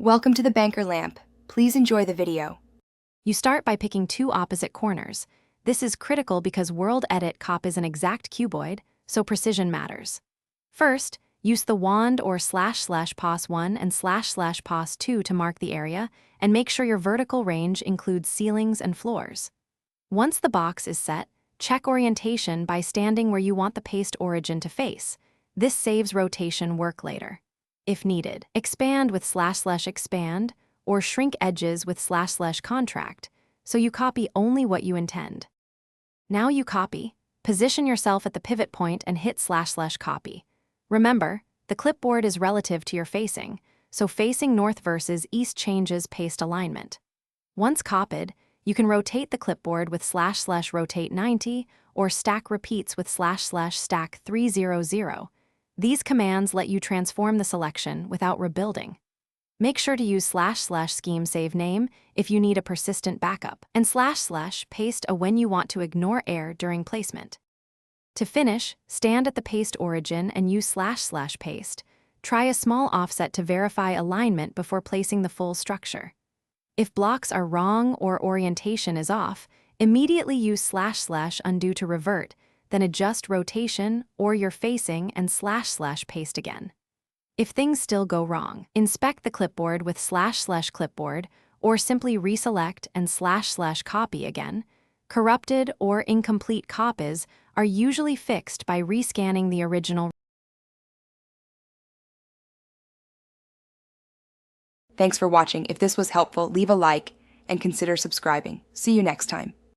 Welcome to the banker lamp. Please enjoy the video. You start by picking two opposite corners. This is critical because WorldEdit copies an exact cuboid, so precision matters. First, use the wand or //pos1 and //pos2 to mark the area and make sure your vertical range includes ceilings and floors. Once the box is set, check orientation by standing where you want the paste origin to face. This saves rotation work later. If needed, expand with //expand or shrink edges with //contract, so you copy only what you intend. Now you copy, position yourself at the pivot point and hit //copy. Remember, the clipboard is relative to your facing, so facing north versus east changes paste alignment. Once copied, you can rotate the clipboard with //rotate 90 or stack repeats with //stack 300. These commands let you transform the selection without rebuilding. Make sure to use //scheme save name if you need a persistent backup, and //paste a when you want to ignore error during placement. To finish, stand at the paste origin and use //paste. Try a small offset to verify alignment before placing the full structure. If blocks are wrong or orientation is off, immediately use //undo to revert, then adjust rotation or your facing and //paste again. If things still go wrong, inspect the clipboard with //clipboard or simply reselect and //copy again. Corrupted or incomplete copies are usually fixed by rescanning the original. Thanks for watching. If this was helpful, leave a like and consider subscribing. See you next time.